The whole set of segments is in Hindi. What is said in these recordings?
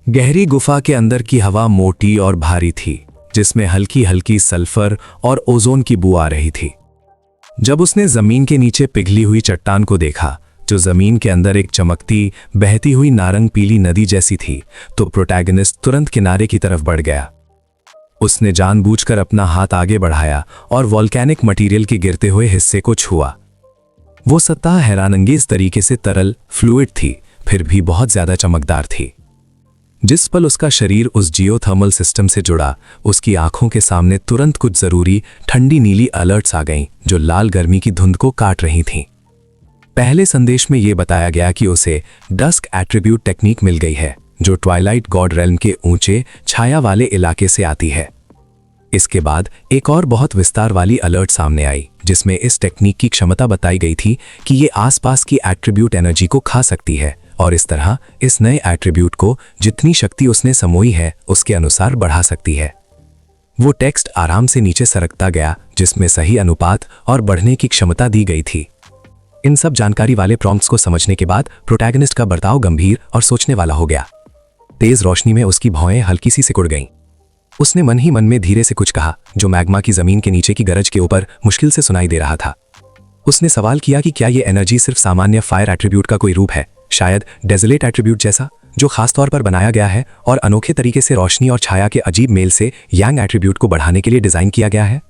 गहरी गुफा के अंदर की हवा मोटी और भारी थी, जिसमें हल्की हल्की सल्फर और ओजोन की बू आ रही थी। जब उसने जमीन के नीचे पिघली हुई चट्टान को देखा, जो जमीन के अंदर एक चमकती, बहती हुई नारंग पीली नदी जैसी थी, तो प्रोटैगनिस्ट तुरंत किनारे की तरफ बढ़ गया। उसने जानबूझकर अपना हाथ आगे बढ़ाया और वॉल्केनिक मटेरियल के गिरते हुए हिस्से को छुआ। वो सतह हैरानंगेज तरीके से तरल, फ्लूइड थी, फिर भी बहुत ज्यादा चमकदार थी। जिस पल उसका शरीर उस जियोथर्मल सिस्टम से जुड़ा, उसकी आंखों के सामने तुरंत कुछ जरूरी ठंडी नीली अलर्ट्स आ गईं, जो लाल गर्मी की धुंध को काट रही थीं। पहले संदेश में यह बताया गया कि उसे डस्क एट्रीब्यूट टेक्निक मिल गई है, जो ट्वाइलाइट गॉड रेल्म के ऊंचे छाया वाले इलाके से आती है। इसके बाद एक और बहुत विस्तार वाली अलर्ट सामने आई, जिसमें इस टेक्निक की क्षमता बताई गई थी कि ये आसपास की एट्रीब्यूट एनर्जी को खा सकती है और इस तरह इस नए एट्रीब्यूट को जितनी शक्ति उसने समोई है उसके अनुसार बढ़ा सकती है। वो टेक्स्ट आराम से नीचे सरकता गया, जिसमें सही अनुपात और बढ़ने की क्षमता दी गई थी। इन सब जानकारी वाले प्रॉम्प्ट्स को समझने के बाद प्रोटैगनिस्ट का बर्ताव गंभीर और सोचने वाला हो गया। तेज रोशनी में उसकी भौहें हल्की सी सिकुड़ गईं। उसने मन ही मन में धीरे से कुछ कहा, जो मैग्मा की जमीन के नीचे की गरज के ऊपर मुश्किल से सुनाई दे रहा था। उसने सवाल किया कि क्या ये एनर्जी सिर्फ सामान्य फायर एट्रीब्यूट का कोई रूप है, शायद डेजोलेट एट्रीब्यूट जैसा, जो खास तौर पर बनाया गया है और अनोखे तरीके से रोशनी और छाया के अजीब मेल से यांग एट्रीब्यूट को बढ़ाने के लिए डिजाइन किया गया है।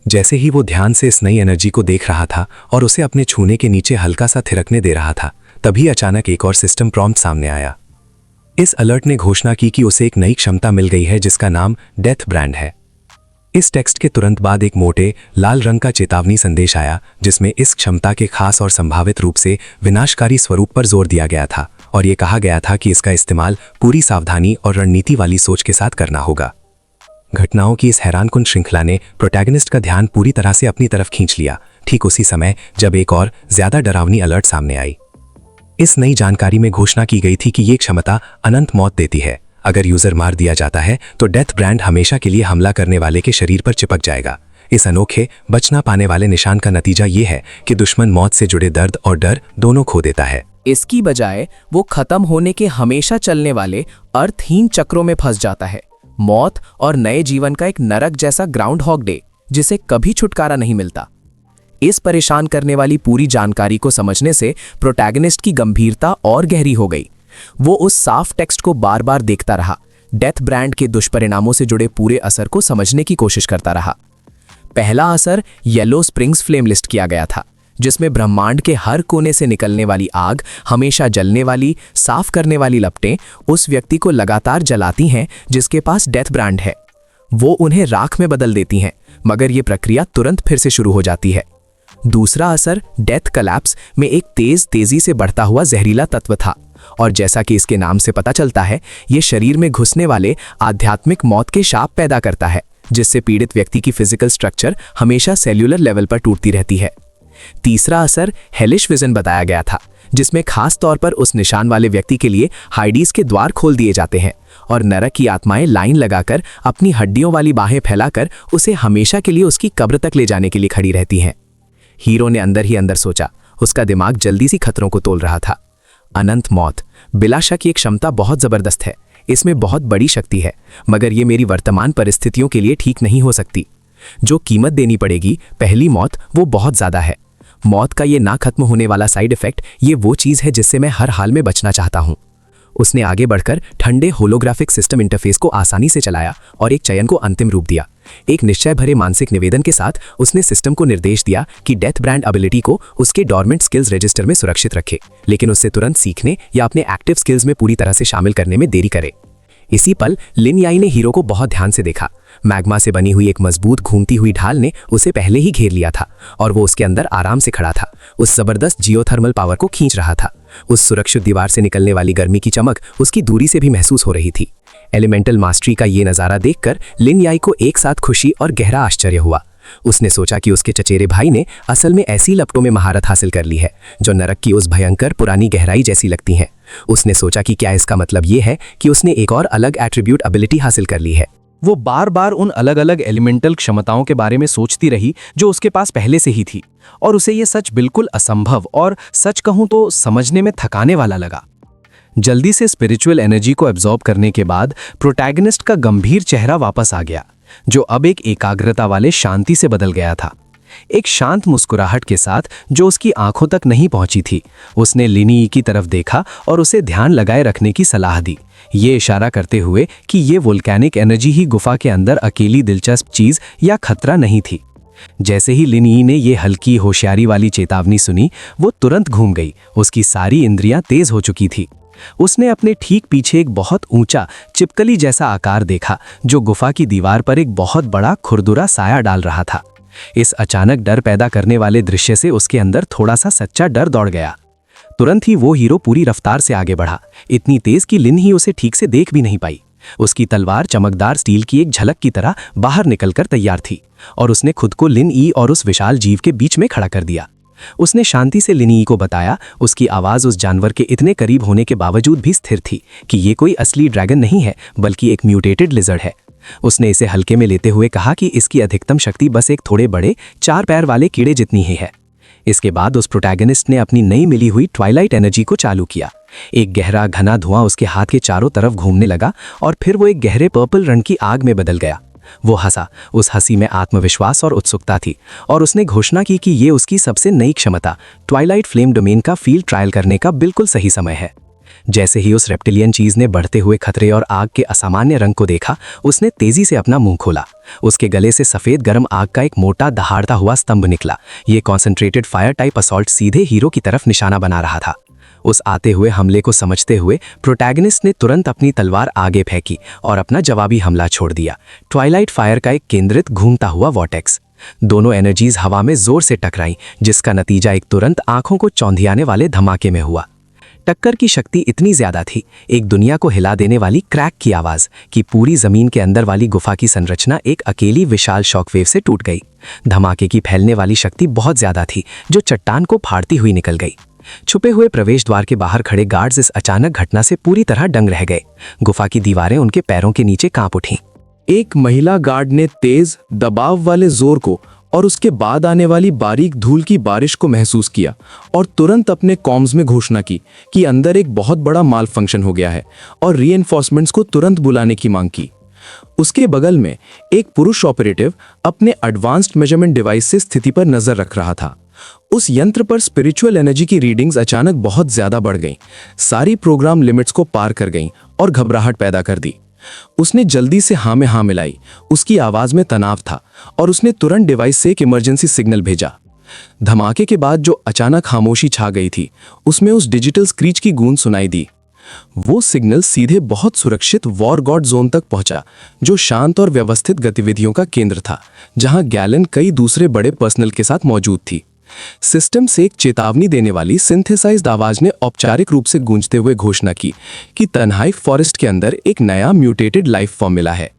जैसे ही वो ध्यान से इस नई एनर्जी को देख रहा था और उसे अपने छूने के नीचे हल्का सा थिरकने दे रहा था, तभी अचानक एक और सिस्टम प्रॉम्प्ट सामने आया। इस अलर्ट ने घोषणा की कि उसे एक नई क्षमता मिल गई है, जिसका नाम डेथ ब्रांड है। इस टेक्स्ट के तुरंत बाद एक मोटे लाल रंग का चेतावनी संदेश आया, जिसमें इस क्षमता के खास और संभावित रूप से विनाशकारी स्वरूप पर जोर दिया गया था और ये कहा गया था कि इसका इस्तेमाल पूरी सावधानी और रणनीति वाली सोच के साथ करना होगा। घटनाओं की इस हैरानकुन श्रृंखला ने प्रोटैगनिस्ट का ध्यान पूरी तरह से अपनी तरफ खींच लिया, ठीक उसी समय जब एक और ज्यादा डरावनी अलर्ट सामने आई। इस नई जानकारी में घोषणा की गई थी कि ये क्षमता अनंत मौत देती है। अगर यूजर मार दिया जाता है तो डेथ ब्रांड हमेशा के लिए हमला करने वाले के शरीर पर चिपक जाएगा। इस अनोखे बचना पाने वाले निशान का नतीजा ये है कि दुश्मन मौत से जुड़े दर्द और डर दोनों खो देता है। इसकी बजाय वो खत्म होने के हमेशा चलने वाले अर्थहीन चक्रों में फंस जाता है। मौत और नए जीवन का एक नरक जैसा ग्राउंड हॉग डे, जिसे कभी छुटकारा नहीं मिलता। इस परेशान करने वाली पूरी जानकारी को समझने से प्रोटैगनिस्ट की गंभीरता और गहरी हो गई। वो उस साफ टेक्स्ट को बार बार देखता रहा, डेथ ब्रांड के दुष्परिणामों से जुड़े पूरे असर को समझने की कोशिश करता रहा। पहला असर येलो स्प्रिंग्स फ्लेम लिस्ट किया गया था, जिसमें ब्रह्मांड के हर कोने से निकलने वाली आग, हमेशा जलने वाली, साफ करने वाली लपटें उस व्यक्ति को लगातार जलाती हैं जिसके पास डेथ ब्रांड है। वो उन्हें राख में बदल देती हैं, मगर ये प्रक्रिया तुरंत फिर से शुरू हो जाती है। दूसरा असर डेथ कलैप्स में एक तेजी से बढ़ता हुआ जहरीला तत्व था, और जैसा कि इसके नाम से पता चलता है, ये शरीर में घुसने वाले आध्यात्मिक मौत के शाप पैदा करता है, जिससे पीड़ित व्यक्ति की फिजिकल स्ट्रक्चर हमेशा सेल्यूलर लेवल पर टूटती रहती है। तीसरा असर हेलिश विजन बताया गया था, जिसमें खास तौर पर उस निशान वाले व्यक्ति के लिए हाइडीज के द्वार खोल दिए जाते हैं और नरक की आत्माएं लाइन लगाकर अपनी हड्डियों वाली बाहें फैलाकर उसे हमेशा के लिए उसकी कब्र तक ले जाने के लिए खड़ी रहती हैं। हीरो ने अंदर ही अंदर सोचा, उसका दिमाग जल्दी सी खतरों को तोल रहा था। अनंत मौत बिला शक ये क्षमता बहुत जबरदस्त है, इसमें बहुत बड़ी शक्ति है, मगर ये मेरी वर्तमान परिस्थितियों के लिए ठीक नहीं हो सकती। जो कीमत देनी पड़ेगी, पहली मौत, वो बहुत ज्यादा है। मौत का ये ना खत्म होने वाला साइड इफेक्ट, ये वो चीज है जिससे मैं हर हाल में बचना चाहता हूँ। उसने आगे बढ़कर ठंडे होलोग्राफिक सिस्टम इंटरफेस को आसानी से चलाया और एक चयन को अंतिम रूप दिया। एक निश्चय भरे मानसिक निवेदन के साथ उसने सिस्टम को निर्देश दिया कि डेथ ब्रांड एबिलिटी को उसके डॉर्मेंट स्किल्स रजिस्टर में सुरक्षित रखे, लेकिन उससे तुरंत सीखने या अपने एक्टिव स्किल्स में पूरी तरह से शामिल करने में देरी करे। इसी पल लिन याई ने हीरो को बहुत ध्यान से देखा। मैग्मा से बनी हुई एक मजबूत घूमती हुई ढाल ने उसे पहले ही घेर लिया था और वो उसके अंदर आराम से खड़ा था, उस जबरदस्त जियोथर्मल पावर को खींच रहा था। उस सुरक्षित दीवार से निकलने वाली गर्मी की चमक उसकी दूरी से भी महसूस हो रही थी। एलिमेंटल मास्टरी का ये नज़ारा देखकर लिन याई को एक साथ खुशी और गहरा आश्चर्य हुआ। उसने सोचा कि उसके चचेरे भाई ने असल में ऐसी लपटों में महारत हासिल कर ली है जो नरक की उस भयंकर पुरानी गहराई जैसी लगती हैं। उसने सोचा कि क्या इसका मतलब ये है कि उसने एक और अलग एट्रीब्यूट एबिलिटी हासिल कर ली है। वो बार बार उन अलग अलग एलिमेंटल क्षमताओं के बारे में सोचती रही जो उसके पास पहले से ही थी, और उसे ये सच बिल्कुल असंभव और सच कहूं तो समझने में थकाने वाला लगा। जल्दी से स्पिरिचुअल एनर्जी को एब्जॉर्ब करने के बाद प्रोटैगनिस्ट का गंभीर चेहरा वापस आ गया, जो अब एक एकाग्रता वाले शांति से बदल गया था। एक शांत मुस्कुराहट के साथ जो उसकी आंखों तक नहीं पहुंची थी, उसने लिनी की तरफ देखा और उसे ध्यान लगाए रखने की सलाह दी, ये इशारा करते हुए कि ये वोल्केनिक एनर्जी ही गुफा के अंदर अकेली दिलचस्प चीज या खतरा नहीं थी। जैसे ही लिनी ने ये हल्की होशियारी वाली चेतावनी सुनी, वो तुरंत घूम गई। उसकी सारी इंद्रियां तेज हो चुकी थी। उसने अपने ठीक पीछे एक बहुत ऊंचा चिपकली जैसा आकार देखा, जो गुफा की दीवार पर एक बहुत बड़ा खुरदुरा साया डाल रहा था। इस अचानक डर पैदा करने वाले दृश्य से उसके अंदर थोड़ा सा सच्चा डर दौड़ गया। तुरंत ही वो हीरो पूरी रफ्तार से आगे बढ़ा, इतनी तेज कि लिन ही उसे ठीक से देख भी नहीं पाई। उसकी तलवार चमकदार स्टील की एक झलक की तरह बाहर निकलकर तैयार थी और उसने खुद को लिन ई और उस विशाल जीव के बीच में खड़ा कर दिया। उसने शांति से लिन ई को बताया, उसकी आवाज़ उस जानवर के इतने करीब होने के बावजूद भी स्थिर थी, कि ये कोई असली ड्रैगन नहीं है बल्कि एक म्यूटेटेड लिजर्ड है। उसने इसे हल्के में लेते हुए कहा कि इसकी अधिकतम शक्ति बस एक थोड़े बड़े 4 पैर वाले कीड़े जितनी ही है। इसके बाद उस प्रोटैगनिस्ट ने अपनी नई मिली हुई ट्वाइलाइट एनर्जी को चालू किया। एक गहरा घना धुआं उसके हाथ के चारों तरफ घूमने लगा और फिर वो एक गहरे पर्पल रंग की आग में बदल गया। वो हंसा, उस हंसी में आत्मविश्वास और उत्सुकता थी, और उसने घोषणा की कि ये उसकी सबसे नई क्षमता ट्वाइलाइट फ्लेम डोमेन का फील्ड ट्रायल करने का बिल्कुल सही समय है। जैसे ही उस रेप्टिलियन चीज ने बढ़ते हुए खतरे और आग के असामान्य रंग को देखा, उसने तेजी से अपना मुंह खोला। उसके गले से सफेद गर्म आग का एक मोटा दहाड़ता हुआ स्तंभ निकला। ये कॉन्सेंट्रेटेड फायर टाइप असॉल्ट सीधे हीरो की तरफ निशाना बना रहा था। उस आते हुए हमले को समझते हुए प्रोटैगनिस्ट ने तुरंत अपनी तलवार आगे फेंकी और अपना जवाबी हमला छोड़ दिया। ट्वाइलाइट फायर का एक केंद्रित घूमता हुआ वॉर्टेक्स। दोनों एनर्जीज हवा में जोर से टकराई, जिसका नतीजा एक तुरंत आंखों को चौंधियाने वाले धमाके में हुआ। टक्कर की शक्ति इतनी ज्यादा थी, एक दुनिया को हिला देने वाली क्रैक की आवाज, कि पूरी जमीन के अंदर वाली गुफा की संरचना एक अकेली विशाल शॉकवेव से टूट गई। धमाके की फैलने वाली शक्ति बहुत ज्यादा थी, जो चट्टान को फाड़ती हुई निकल गई। छुपे हुए प्रवेश द्वार के बाहर खड़े गार्ड्स इस अचानक घटना से पूरी तरह दंग रह गए। गुफा की दीवारें उनके पैरों के नीचे कांप उठीं। एक महिला गार्ड ने तेज दबाव वाले जोर को और उसके बाद आने वाली बारीक धूल की बारिश को महसूस किया और तुरंत अपने कॉम्स में घोषणा की कि अंदर एक बहुत बड़ा माल फंक्शन हो गया है और रीइंफोर्समेंट्स को तुरंत बुलाने की मांग की। उसके बगल में एक पुरुष ऑपरेटिव अपने एडवांस्ड मेजरमेंट डिवाइस से स्थिति पर नजर रख रहा था। उस यंत्र पर स्पिरिचुअल एनर्जी की रीडिंग्स अचानक बहुत ज्यादा बढ़ गईं, सारी प्रोग्राम लिमिट्स को पार कर गईं और घबराहट पैदा कर दी। उसने जल्दी से हाँ में हाँ मिलाई। उसकी आवाज में तनाव था और उसने तुरंत डिवाइस से एक इमरजेंसी सिग्नल भेजा। धमाके के बाद जो अचानक खामोशी छा गई थी, उसमें उस डिजिटल स्क्रीच की गूंज सुनाई दी। वो सिग्नल सीधे बहुत सुरक्षित वॉर गॉड जोन तक पहुंचा, जो शांत और व्यवस्थित गतिविधियों का केंद्र था, जहां गैलन कई दूसरे बड़े पर्सनल के साथ मौजूद थी। सिस्टम से एक चेतावनी देने वाली सिंथेसाइज्ड आवाज ने औपचारिक रूप से गूंजते हुए घोषणा की कि तन्हाई फॉरेस्ट के अंदर एक नया म्यूटेटेड लाइफ फॉर्म मिला है।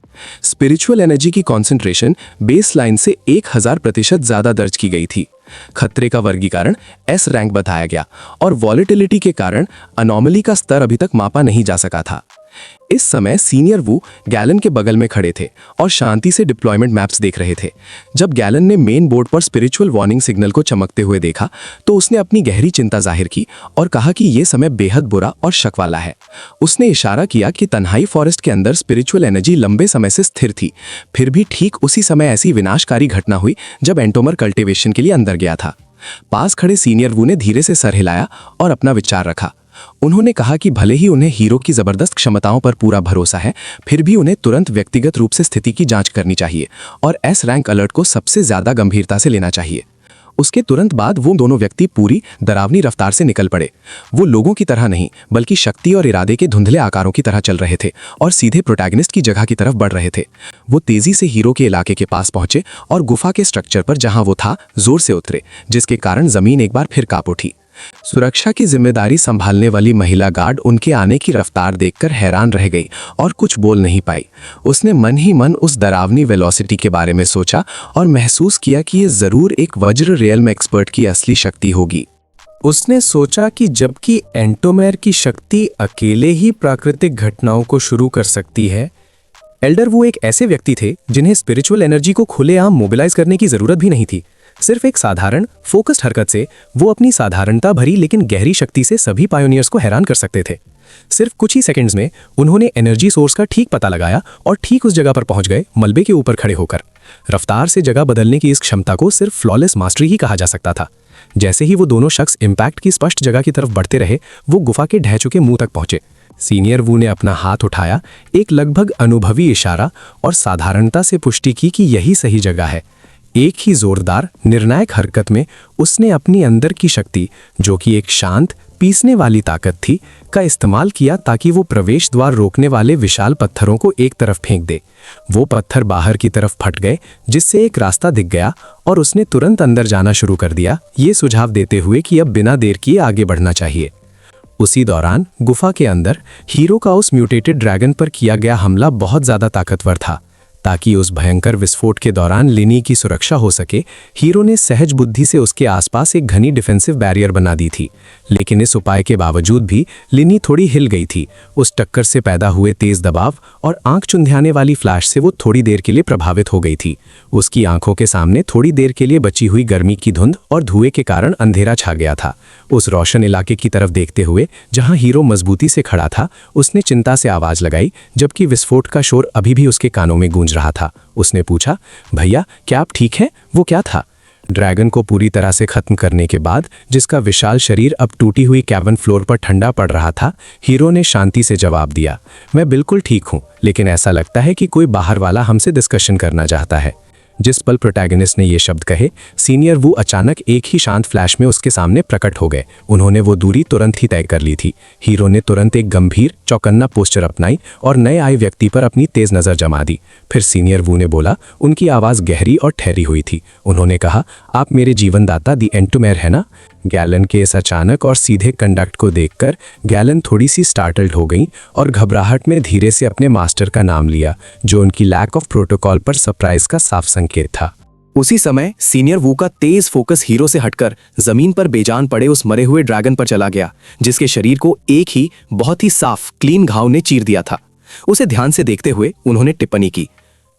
स्पिरिचुअल एनर्जी की कॉन्सेंट्रेशन बेस लाइन से 1000% ज्यादा दर्ज की गई थी। खतरे का वर्गीकरण एस रैंक बताया गया और वॉलेटिलिटी के कारण अनोमली का स्तर अभी तक मापा नहीं जा सका था। इस समय सीनियर वू गैलन के बगल में खड़े थे और शांति से डिप्लॉयमेंट मैप्स देख रहे थे। जब गैलन ने मेन बोर्ड पर स्पिरिचुअल वार्निंग सिग्नल को चमकते हुए देखा, तो उसने अपनी गहरी चिंता जाहिर की और कहा कि यह समय बेहद बुरा और शक वाला है। उसने इशारा किया कि तन्हाई फॉरेस्ट के अंदर स्पिरिचुअल एनर्जी लंबे समय से स्थिर थी, फिर भी ठीक उसी समय ऐसी विनाशकारी घटना हुई जब एंटोमर कल्टिवेशन के लिए अंदर गया था। पास खड़े सीनियर वू ने धीरे से सर हिलाया और अपना विचार रखा। उन्होंने कहा कि भले ही उन्हें हीरो की जबरदस्त क्षमताओं पर पूरा भरोसा है, फिर भी उन्हें तुरंत व्यक्तिगत रूप से स्थिति की जांच करनी चाहिए और एस रैंक अलर्ट को सबसे ज्यादा गंभीरता से लेना चाहिए। उसके तुरंत बाद वो दोनों व्यक्ति पूरी डरावनी रफ्तार से निकल पड़े। वो लोगों की तरह नहीं, बल्कि शक्ति और इरादे के धुंधले आकारों की तरह चल रहे थे और सीधे प्रोटैगनिस्ट की जगह की तरफ बढ़ रहे थे। वो तेजी से हीरो के इलाके के पास पहुंचे और गुफा के स्ट्रक्चर पर जहां वो था जोर से उतरे, जिसके कारण जमीन एक बार फिर कांप उठी। सुरक्षा की जिम्मेदारी संभालने वाली महिला गार्ड उनके आने की रफ्तार देखकर हैरान रह गई और कुछ बोल नहीं पाई। उसने मन ही मन उस डरावनी वेलोसिटी के बारे में सोचा और महसूस किया कि ये जरूर एक वज्र रियल्म एक्सपर्ट की असली शक्ति होगी। उसने सोचा कि जबकि एंटोमेर की शक्ति अकेले ही प्राकृतिक घटनाओं को शुरू कर सकती है, एल्डर वो एक ऐसे व्यक्ति थे जिन्हें स्पिरिचुअल एनर्जी को खुलेआम मोबिलाइज करने की जरूरत भी नहीं थी। सिर्फ एक साधारण फोकस्ड हरकत से वो अपनी साधारणता भरी लेकिन गहरी शक्ति से सभी पायोनियर्स को हैरान कर सकते थे। सिर्फ कुछ ही सेकंड्स में उन्होंने एनर्जी सोर्स का ठीक पता लगाया और ठीक उस जगह पर पहुंच गए, मलबे के ऊपर खड़े होकर। रफ्तार से जगह बदलने की इस क्षमता को सिर्फ फ्लॉलेस मास्टरी ही कहा जा सकता था। जैसे ही वो दोनों शख्स इम्पैक्ट की स्पष्ट जगह की तरफ बढ़ते रहे, वो गुफा के ढह चुके मुंह तक पहुंचे। सीनियर वू ने अपना हाथ उठाया, एक लगभग अनुभवी इशारा, और साधारणता से पुष्टि की कि यही सही जगह है। एक ही जोरदार निर्णायक हरकत में उसने अपनी अंदर की शक्ति, जो कि एक शांत पीसने वाली ताकत थी, का इस्तेमाल किया ताकि वो प्रवेश द्वार रोकने वाले विशाल पत्थरों को एक तरफ फेंक दे। वो पत्थर बाहर की तरफ फट गए, जिससे एक रास्ता दिख गया और उसने तुरंत अंदर जाना शुरू कर दिया, ये सुझाव देते हुए कि अब बिना देर किए आगे बढ़ना चाहिए। उसी दौरान गुफा के अंदर हीरो का उस म्यूटेटेड ड्रैगन पर किया गया हमला बहुत ज्यादा ताकतवर था। ताकि उस भयंकर विस्फोट के दौरान लिनी की सुरक्षा हो सके, हीरो ने सहज बुद्धि से उसके आसपास एक घनी डिफेंसिव बैरियर बना दी थी। लेकिन इस उपाय के बावजूद भी लिनी थोड़ी हिल गई थी। उस टक्कर से पैदा हुए तेज दबाव और आंख चुंधियाने वाली फ्लैश से वो थोड़ी देर के लिए प्रभावित हो गई थी। उसकी आंखों के सामने थोड़ी देर के लिए बची हुई गर्मी की धुंध और धुएं के कारण अंधेरा छा गया था। उस रोशन इलाके की तरफ देखते हुए जहां हीरो मजबूती से खड़ा था, उसने चिंता से आवाज लगाई, जबकि विस्फोट का शोर अभी भी उसके कानों में गूंज रहा था। उसने पूछा, भैया क्या आप ठीक हैं? वो क्या था? ड्रैगन को पूरी तरह से खत्म करने के बाद, जिसका विशाल शरीर अब टूटी हुई कैबिन फ्लोर पर ठंडा पड़ रहा था, हीरो ने शांति से जवाब दिया, मैं बिल्कुल ठीक हूं, लेकिन ऐसा लगता है कि कोई बाहर वाला हमसे डिस्कशन करना चाहता है। जिस पल प्रोटैगनिस्ट ने ये शब्द कहे, सीनियर वो अचानक एक ही शांत फ्लैश में उसके सामने प्रकट हो गए। उन्होंने वो दूरी तुरंत ही तय कर ली थी। हीरो ने तुरंत एक गंभीर चौकन्ना पोस्चर अपनाई और नए आए व्यक्ति पर अपनी तेज नजर जमा दी। फिर सीनियर वू ने बोला, उनकी आवाज गहरी और ठहरी हुई थी। उन्होंने कहा, आप मेरे जीवनदाता दी एंटुमेर है ना? गैलन के इस अचानक और सीधे कंडक्ट को देखकर गैलन थोड़ी सी स्टार्टल्ड हो गई और घबराहट में धीरे से अपने मास्टर का नाम लिया, जो उनकी लैक ऑफ प्रोटोकॉल पर सरप्राइज का साफ संकेत था। उसी समय सीनियर वू का तेज फोकस हीरो से हटकर जमीन पर बेजान पड़े उस मरे हुए ड्रैगन पर चला गया, जिसके शरीर को एक ही बहुत ही साफ क्लीन घाव ने चीर दिया था। उसे ध्यान से देखते हुए उन्होंने टिप्पणी की,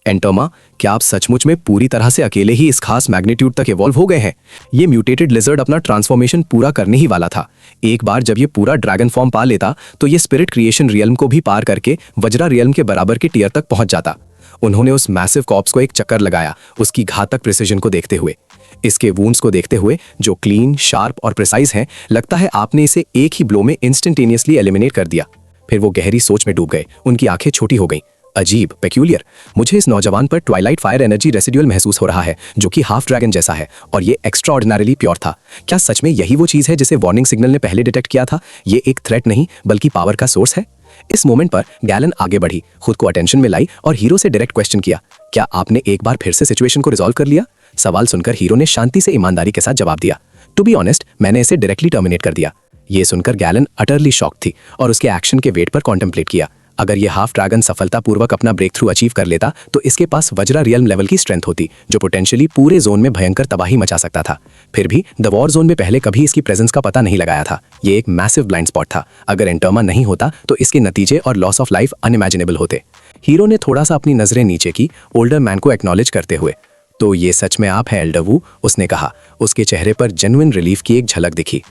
एंटोमा, क्या आप सचमुच में पूरी तरह से अकेले ही इस खास मैग्नीट्यूड तक इवॉल्व हो गए हैं? ये म्यूटेटेड लिजर्ड अपना ट्रांसफॉर्मेशन पूरा करने ही वाला था। एक बार जब ये पूरा ड्रैगन फॉर्म पा लेता तो ये स्पिरिट क्रिएशन रियल्म को भी पार करके वज्रा रियल्म के बराबर के टियर तक पहुंच जाता। उन्होंने उस मैसिव कॉप्स को एक चक्कर लगाया, उसकी घातक प्रिसिजन को देखते हुए, इसके वूंड्स को देखते हुए जो क्लीन, शार्प और प्रिसाइज हैं। लगता है आपने इसे एक ही ब्लो में इंस्टेंटेनियसली एलिमिनेट कर दिया। फिर वो गहरी सोच में डूब गए, उनकी आंखें छोटी हो गईं। अजीब, पेक्यूलियर, मुझे इस नौजवान पर ट्वाइलाइट फायर एनर्जी रेसिडुअल महसूस हो रहा है, जो कि हाफ ड्रैगन जैसा है, और ये एक्स्ट्राऑर्डिनरीली प्योर था। क्या सच में यही वो चीज है जिसे वार्निंग सिग्नल ने पहले डिटेक्ट किया था? ये एक थ्रेट नहीं बल्कि पावर का सोर्स है। इस मोमेंट पर गैलन आगे बढ़ी, खुद को अटेंशन में लाई और हीरो से डायरेक्ट क्वेश्चन किया, क्या आपने एक बार फिर से सिचुएशन को रिजॉल्व कर लिया? सवाल सुनकर हीरो ने शांति से ईमानदारी के साथ जवाब दिया, टू बी ऑनेस्ट, मैंने इसे डायरेक्टली टर्मिनेट कर दिया। ये सुनकर गैलन अटरली शॉक थी और उसके एक्शन के वेट पर कॉन्टेम्पलेट किया। अगर ये हाफ ड्रैगन सफलतापूर्वक अपना ब्रेक थ्रू अचीव कर लेता तो इसके पास वज्रा रियल्म लेवल की स्ट्रेंथ होती, जो पोटेंशियली पूरे जोन में भयंकर तबाही मचा सकता था। फिर भी द वॉर जोन में पहले कभी इसकी प्रेजेंस का पता नहीं लगाया था। ये एक मैसिव ब्लाइंड स्पॉट था। अगर एंटोमा नहीं होता तो इसके नतीजे और लॉस ऑफ लाइफ अनइमेजिनेबल होते। हीरो ने थोड़ा सा अपनी नजरें नीचे की, ओल्डर मैन को एक्नॉलेज करते हुए। तो ये सच में आप हैं एल्डर वू? उसने कहा। उसके चेहरे पर जेन्युइन रिलीफ की एक झलक दिखी।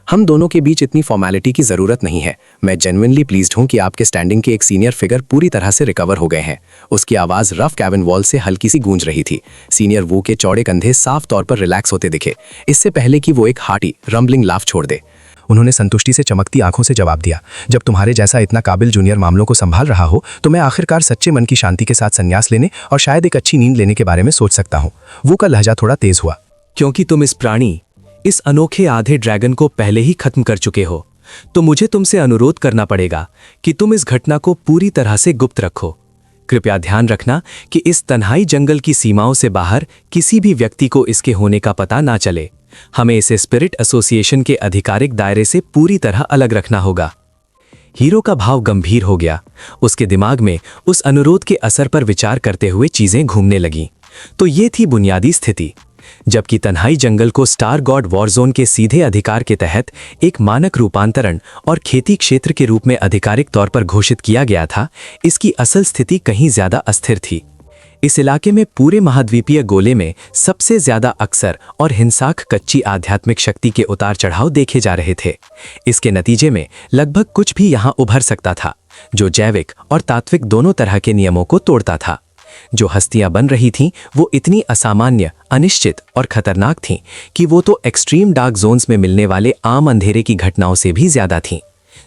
हम दोनों के बीच इतनी फॉर्मेलिटी की जरूरत नहीं है। मैं जेन्युइनली प्लीज्ड हूं कि आपके स्टैंडिंग के एक सीनियर फिगर पूरी तरह से रिकवर हो गए हैं। उसकी आवाज रफ कैबिन वॉल से हल्की सी गूंज रही थी। सीनियर वू के चौड़े कंधे साफ तौर पर रिलैक्स होते दिखे, इससे पहले कि वो एक हार्टी रम्बलिंग लाफ छोड़ दे। उन्होंने संतुष्टि से चमकती आंखों से जवाब दिया, जब तुम्हारे जैसा इतना काबिल जूनियर मामलों को संभाल रहा हो तो मैं आखिरकार सच्चे मन की शांति के साथ संन्यास लेने और शायद एक अच्छी नींद लेने के बारे में सोच सकता हूँ। वो का लहजा थोड़ा तेज हुआ। क्योंकि तुम इस प्राणी, इस अनोखे आधे ड्रैगन को पहले ही खत्म कर चुके हो, तो मुझे तुमसे अनुरोध करना पड़ेगा कि तुम इस घटना को पूरी तरह से गुप्त रखो। कृपया ध्यान रखना कि इस तन्हाई जंगल की सीमाओं से बाहर किसी भी व्यक्ति को इसके होने का पता ना चले। हमें इसे स्पिरिट एसोसिएशन के आधिकारिक दायरे से पूरी तरह अलग रखना होगा। हीरो का भाव गंभीर हो गया। उसके दिमाग में उस अनुरोध के असर पर विचार करते हुए चीजें घूमने लगीं। तो ये थी बुनियादी स्थिति। जबकि तन्हाई जंगल को स्टार गॉड वॉरजोन के सीधे अधिकार के तहत एक मानक रूपांतरण और खेती क्षेत्र के रूप में आधिकारिक तौर पर घोषित किया गया था, इसकी असल स्थिति कहीं ज्यादा अस्थिर थी। इस इलाके में पूरे महाद्वीपीय गोले में सबसे ज्यादा अक्सर और हिंसाक कच्ची आध्यात्मिक शक्ति के उतार चढ़ाव देखे जा रहे थे। इसके नतीजे में लगभग कुछ भी यहां उभर सकता था जो जैविक और तात्विक दोनों तरह के नियमों को तोड़ता था। जो हस्तियां बन रही थीं वो इतनी असामान्य, अनिश्चित और खतरनाक थीं कि वो तो एक्सट्रीम डार्क जोन्स में मिलने वाले आम अंधेरे की घटनाओं से भी ज्यादा थीं।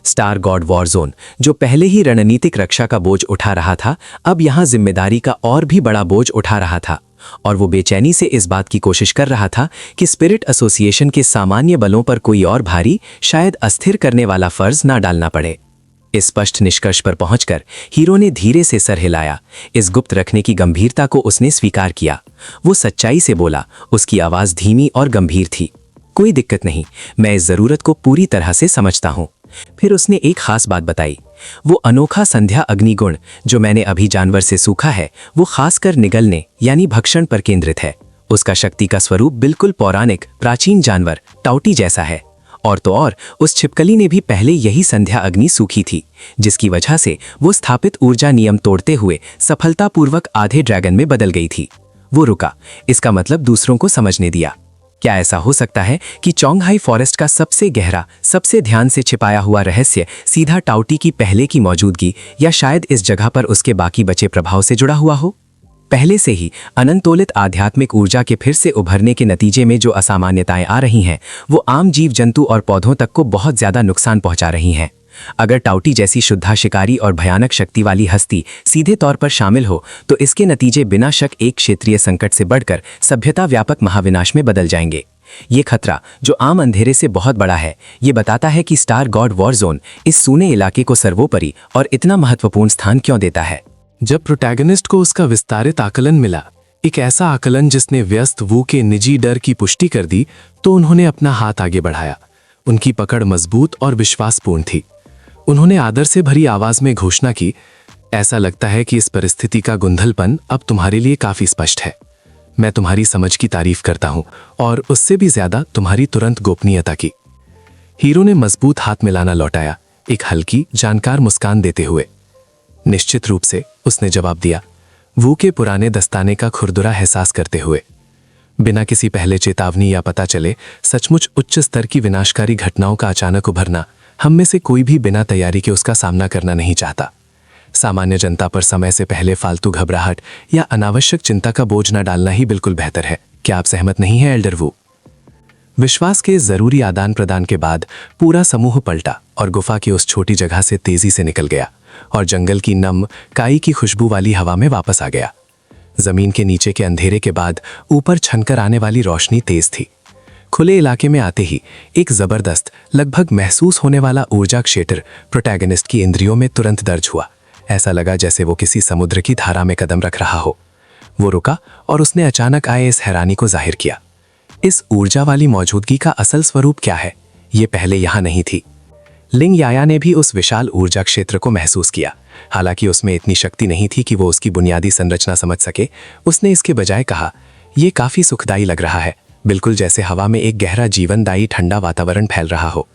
स्टार गॉड वॉर जोन, जो पहले ही रणनीतिक रक्षा का बोझ उठा रहा था, अब यहां जिम्मेदारी का और भी बड़ा बोझ उठा रहा था और वो बेचैनी से इस बात की कोशिश कर रहा था कि स्पिरिट एसोसिएशन के सामान्य बलों पर कोई और भारी, शायद अस्थिर करने वाला फर्ज ना डालना पड़े। इस स्पष्ट निष्कर्ष पर पहुंचकर हीरो ने धीरे से सर हिलाया। इस गुप्त रखने की गंभीरता को उसने स्वीकार किया। वो सच्चाई से बोला, उसकी आवाज धीमी और गंभीर थी। कोई दिक्कत नहीं, मैं इस जरूरत को पूरी तरह से समझता हूं। फिर उसने एक खास बात बताई। वो अनोखा संध्या अग्निगुण जो मैंने अभी जानवर से सूखा है, वो खासकर निगलने यानी भक्षण पर केंद्रित है। उसका शक्ति का स्वरूप बिल्कुल पौराणिक प्राचीन जानवर टाउटी जैसा है। और तो और उस छिपकली ने भी पहले यही संध्या अग्नि सूखी थी, जिसकी वजह से वो स्थापित ऊर्जा नियम तोड़ते हुए सफलतापूर्वक आधे ड्रैगन में बदल गई थी। वो रुका, इसका मतलब दूसरों को समझने दिया। क्या ऐसा हो सकता है कि चोंगहाई फॉरेस्ट का सबसे गहरा, सबसे ध्यान से छिपाया हुआ रहस्य सीधा टाउटी की पहले की मौजूदगी या शायद इस जगह पर उसके बाकी बचे प्रभाव से जुड़ा हुआ हो? पहले से ही अनंतोलित आध्यात्मिक ऊर्जा के फिर से उभरने के नतीजे में जो असामान्यताएं आ रही हैं, वो आम जीव जंतु और पौधों तक को बहुत ज्यादा नुकसान पहुंचा रही हैं। अगर टाउटी जैसी शुद्धा शिकारी और भयानक शक्ति वाली हस्ती सीधे तौर पर शामिल हो तो इसके नतीजे बिना शक एक क्षेत्रीय संकट से बढ़कर सभ्यता व्यापक महाविनाश में बदल जाएंगे। ये खतरा जो आम अंधेरे से बहुत बड़ा है, ये बताता है कि स्टार गॉड वॉर जोन इस सूने इलाके को सर्वोपरि और इतना महत्वपूर्ण स्थान क्यों देता है। जब प्रोटैगनिस्ट को उसका विस्तारित आकलन मिला, एक ऐसा आकलन जिसने व्यस्त वू के निजी डर की पुष्टि कर दी, तो उन्होंने अपना हाथ आगे बढ़ाया। उनकी पकड़ मजबूत और विश्वासपूर्ण थी। उन्होंने आदर से भरी आवाज में घोषणा की, ऐसा लगता है कि इस परिस्थिति का गुंधलपन अब तुम्हारे लिए काफी स्पष्ट है। मैं तुम्हारी समझ की तारीफ करता हूं और उससे भी ज्यादा तुम्हारी तुरंत गोपनीयता की। हीरो ने मजबूत हाथ मिलाना लौटाया, एक हल्की, जानकार मुस्कान देते हुए। निश्चित रूप से, उसने जवाब दिया, वू के पुराने दस्ताने का खुरदुरा एहसास करते हुए। बिना किसी पहले चेतावनी या पता चले सचमुच उच्च स्तर की विनाशकारी घटनाओं का अचानक उभरना, हम में से कोई भी बिना तैयारी के उसका सामना करना नहीं चाहता। सामान्य जनता पर समय से पहले फालतू घबराहट या अनावश्यक चिंता का बोझ न डालना ही बिल्कुल बेहतर है। क्या आप सहमत नहीं हैं, एल्डर वू? विश्वास के जरूरी आदान प्रदान के बाद पूरा समूह पलटा और गुफा की उस छोटी जगह से तेजी से निकल गया और जंगल की नम, काई की खुशबू वाली हवा में वापस आ गया। जमीन के नीचे के अंधेरे के बाद ऊपर छनकर आने वाली रोशनी तेज थी। खुले इलाके में आते ही एक जबरदस्त, लगभग महसूस होने वाला ऊर्जा क्षेत्र प्रोटैगनिस्ट की इंद्रियों में तुरंत दर्ज हुआ। ऐसा लगा जैसे वो किसी समुद्र की धारा में कदम रख रहा हो। वो रुका और उसने अचानक आए इस हैरानी को जाहिर किया। इस ऊर्जा वाली मौजूदगी का असल स्वरूप क्या है? ये पहले यहां नहीं थी। लिंग याया ने भी उस विशाल ऊर्जा क्षेत्र को महसूस किया। हालांकि उसमें इतनी शक्ति नहीं थी कि वो उसकी बुनियादी संरचना समझ सके। उसने इसके बजाय कहा, यह काफी सुखदायी लग रहा है, बिल्कुल जैसे हवा में एक गहरा जीवनदायी ठंडा वातावरण फैल रहा हो।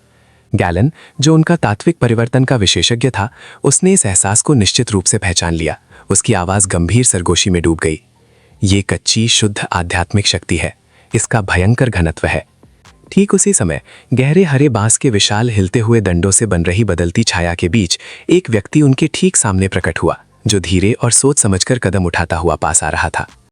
गैलन, जो उनका तात्विक परिवर्तन का विशेषज्ञ था, उसने इस एहसास को निश्चित रूप से पहचान लिया। उसकी आवाज गंभीर सरगोशी में डूब गई। ये कच्ची, शुद्ध आध्यात्मिक शक्ति है। इसका भयंकर घनत्व है। ठीक उसी समय गहरे हरे बांस के विशाल हिलते हुए दंडों से बन रही बदलती छाया के बीच एक व्यक्ति उनके ठीक सामने प्रकट हुआ, जो धीरे और सोच समझकर कदम उठाता हुआ पास आ रहा था।